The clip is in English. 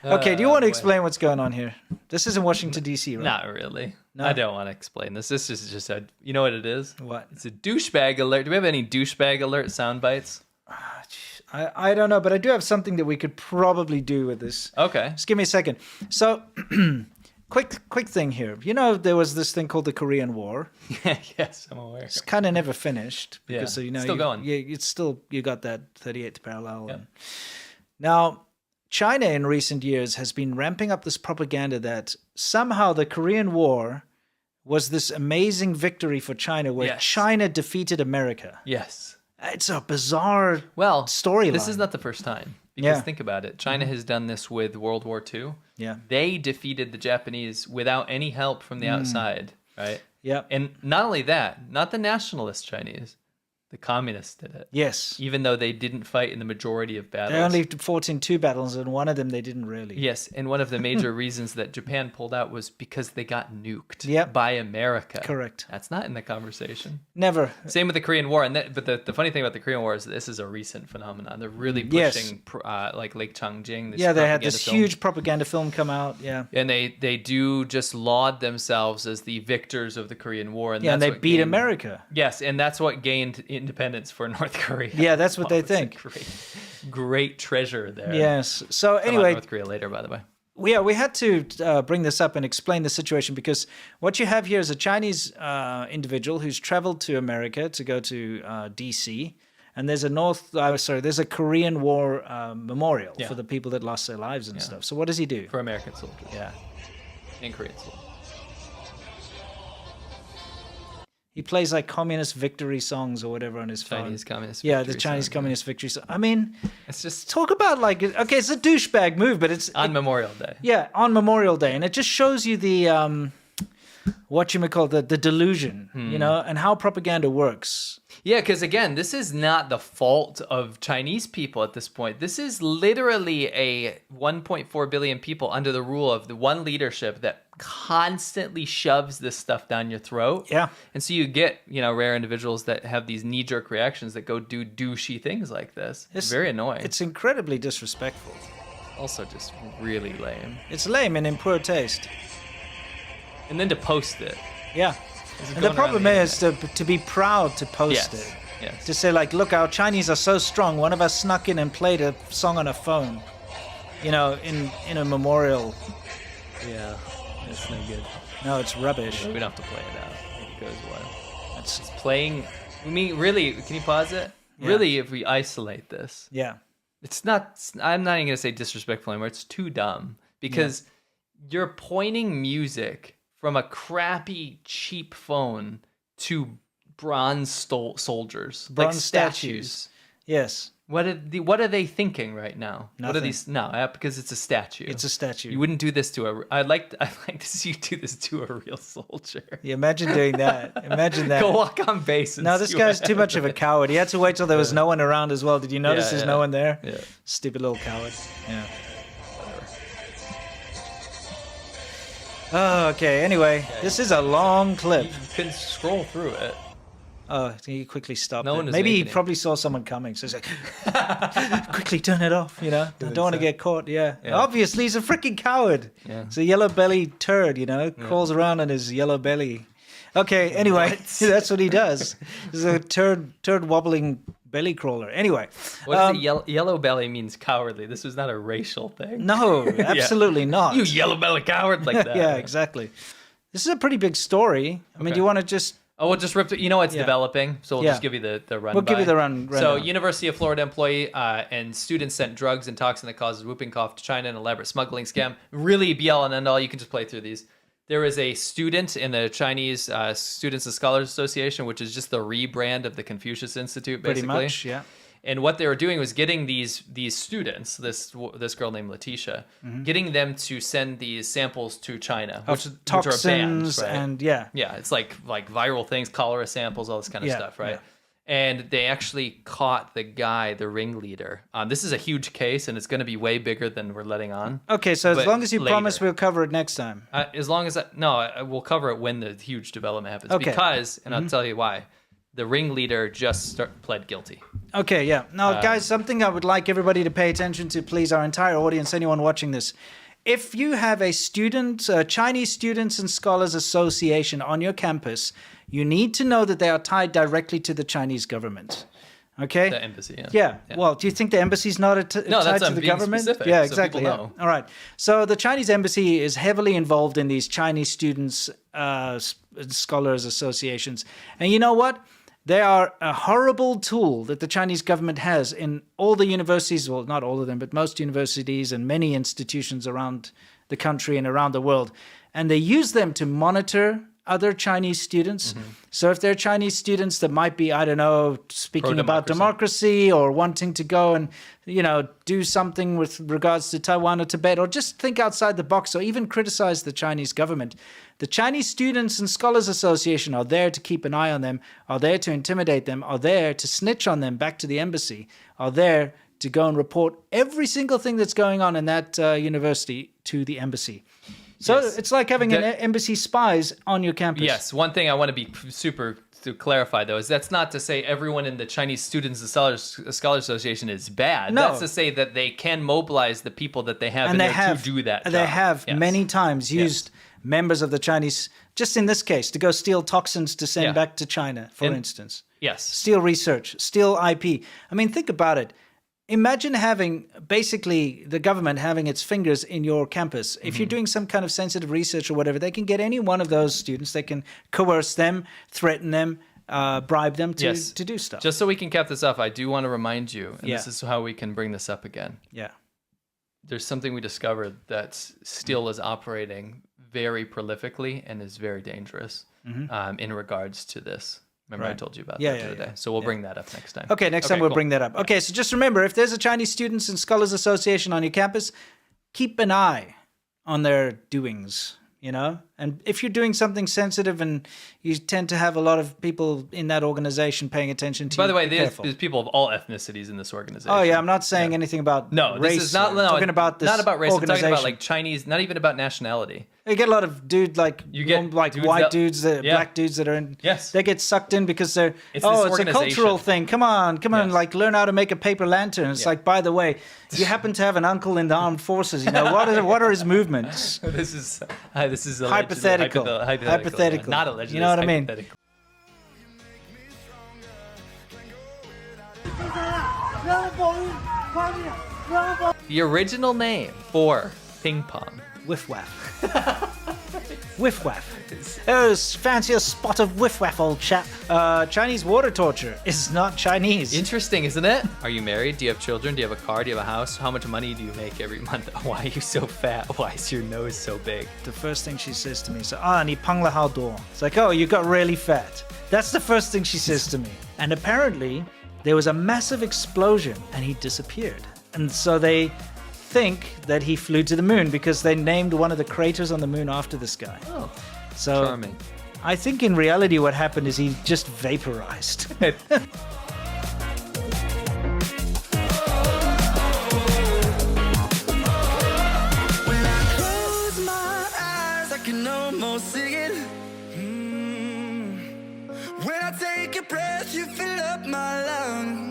Okay, do you want to explain what's going on here? This isn't Washington, D.C., right? Not really. No? I don't want to explain this. This is just you know what it is? What? It's a douchebag alert. Do we have any douchebag alert sound bites? I don't know, but I do have something that we could probably do with this. Okay. Just give me a second. So, quick thing here. You know, there was this thing called the Korean War. Yes, I'm aware. It's kind of never finished. Yeah, So, you know, still going. Yeah, it's still, you got that 38th parallel. And now, China in recent years has been ramping up this propaganda that somehow the Korean War was this amazing victory for China where China defeated America. Yes. It's a bizarre storyline. This is not the first time. Because think about it. China has done this with World War II. Yeah. They defeated the Japanese without any help from the outside, right? Yeah. And not only that, not the nationalist Chinese. The communists did it. Yes. Even though they didn't fight in the majority of battles. They only fought in 2 battles, and one of them they didn't really. Yes, and one of the major reasons that Japan pulled out was because they got nuked by America. Correct. That's not in the conversation. Never. Same with the Korean War, but the funny thing about the Korean War is this is a recent phenomenon. They're really pushing like Lake Changjing. They had this huge propaganda film come out. Yeah, and they do just laud themselves as the victors of the Korean War, and and they beat America. Yes, and that's what gained independence for North Korea. Yeah, that's what they think. Great treasure there. Yes. So anyway, North Korea later, by the way. We had to bring this up and explain the situation because what you have here is a Chinese individual who's traveled to America to go to D.C. and there's there's a Korean War memorial for the people that lost their lives and stuff. So what does he do? For American soldiers. Yeah. And Korean soldiers. He plays like communist victory songs or whatever on his phone. Chinese communist victory victory the Chinese song, communist victory song. I mean, it's just talk about like, okay, it's a douchebag move, but it's... on Memorial Day. Yeah, on Memorial Day. And it just shows you the, the delusion, you know, and how propaganda works. Yeah, because again, this is not the fault of Chinese people at this point. This is literally a 1.4 billion people under the rule of the one leadership that constantly shoves this stuff down your throat. Yeah. And so you get, rare individuals that have these knee-jerk reactions that go do douchey things like this. It's very annoying. It's incredibly disrespectful. Also just really lame. It's lame and in poor taste. And then to post it. Yeah. And the problem is to be proud to post it. Yes. To say like, look, our Chinese are so strong. One of us snuck in and played a song on a phone, in a memorial. Yeah. It's no good. No, it's rubbish. We don't have to play it out. It goes well. It's playing. I mean, really, can you pause it? Yeah. Really, if we isolate this. Yeah. It's not, I'm not even going to say disrespectful anymore. It's too dumb. Because you're pointing music from a crappy, cheap phone to bronze soldiers. Bronze like statues. Yes. What are they thinking right now? Nothing. What are these? No, because it's a statue. It's a statue. You wouldn't do this to I'd like to see you do this to a real soldier. Yeah, imagine doing that. Imagine that. Go walk on base. No, this guy's too much of a coward. He had to wait till there was no one around as well. Did you notice there's no one there? Yeah. Stupid little coward. Yeah. Oh, okay. Anyway, this is a long clip. You can scroll through it. Oh, he quickly stopped No it. one is Maybe he making it. probably saw someone coming, so he's like, quickly turn it off, Don't want to get caught, Obviously, he's a freaking coward. Yeah. It's a yellow-bellied turd, crawls around on his yellow belly. Okay, anyway, that's what he does. He's a turd-wobbling belly crawler. Anyway. What is it? Yellow belly means cowardly. This was not a racial thing. No, absolutely not. You yellow belly coward like that. Yeah, exactly. This is a pretty big story. I mean, do you want to just... Oh, we'll just rip it. It's developing, so we'll just give you the run. We'll give you the run. So, University of Florida employee and students sent drugs and toxin that causes whooping cough to China, an elaborate smuggling scam. Really, be all and end all. You can just play through these. There is a student in the Chinese Students and Scholars Association, which is just the rebrand of the Confucius Institute, basically. Pretty much, yeah. And what they were doing was getting these students, this girl named Letitia, getting them to send these samples to China, which are banned, right? And it's like viral things, cholera samples, all this kind of stuff, right? Yeah. And they actually caught the guy, the ringleader. This is a huge case, and it's going to be way bigger than we're letting on. Okay, so as long as you promise, we'll cover it next time. As long as we'll cover it when the huge development happens. Okay. Because, and I'll tell you why. The ringleader just pled guilty. Okay, yeah. Now, guys, something I would like everybody to pay attention to, please, our entire audience, anyone watching this. If you have a Chinese Students and Scholars Association on your campus, you need to know that they are tied directly to the Chinese government. Okay? The embassy, yeah. Yeah. Well, do you think the embassy's not tied to the government? Specific, yeah, so exactly. people Yeah. know. All right. So the Chinese embassy is heavily involved in these Chinese Students Scholars Associations. And you know what? They are a horrible tool that the Chinese government has in all the universities, well, not all of them, but most universities and many institutions around the country and around the world. And they use them to monitor other Chinese students. So if they're Chinese students that might be, I don't know, speaking about democracy or wanting to go and, do something with regards to Taiwan or Tibet, or just think outside the box or even criticize the Chinese government, the Chinese Students and Scholars Association are there to keep an eye on them, are there to intimidate them, are there to snitch on them back to the embassy, are there to go and report every single thing that's going on in that university to the embassy. So it's like having an embassy spies on your campus. Yes. One thing I want to be to clarify, though, is that's not to say everyone in the Chinese Students and Scholars Association is bad. No. That's to say that they can mobilize the people that they have in there to do that job. They have many times used members of the Chinese, just in this case, to go steal toxins to send back to China, for instance. Yes. Steal research, steal IP. I mean, think about it. Imagine having basically the government having its fingers in your campus. If you're doing some kind of sensitive research or whatever, they can get any one of those students. They can coerce them, threaten them, bribe them to do stuff. Just so we can cap this off, I do want to remind you, and this is how we can bring this up again. Yeah. There's something we discovered that still is operating very prolifically and is very dangerous in regards to this. Remember I told you about that the other day. So we'll bring that up next time. Okay, next time we'll bring that up. Okay, so just remember, if there's a Chinese Students and Scholars Association on your campus, keep an eye on their doings, And if you're doing something sensitive and you tend to have a lot of people in that organization paying attention to you, by the way, there's people of all ethnicities in this organization. Oh, yeah, I'm not saying anything about race. This is not, I'm talking about this not about race. I'm talking about organization. Chinese, not even about nationality. You get a lot of black dudes, black dudes that are in. Yes. They get sucked in because they're. It's a cultural thing. Come on, learn how to make a paper lantern. It's like, by the way, you happen to have an uncle in the armed forces. What are his movements? This is hypothetical. Hypothetical. Not allegedly. You know what I mean? The original name for ping pong. Whiff waff. Whiff waff. Oh, fancy a spot of whiff waff, old chap. Chinese water torture is not Chinese. Interesting, isn't it? Are you married? Do you have children? Do you have a car? Do you have a house? How much money do you make every month? Why are you so fat? Why is your nose so big? The first thing she says to me is, ni pang le hao duo. It's like, oh, you got really fat. That's the first thing she says to me. And apparently, there was a massive explosion and he disappeared. And so they think that he flew to the moon because they named one of the craters on the moon after this guy. Oh, so charming. I think in reality what happened is he just vaporized. When I take a breath, you fill up my lungs.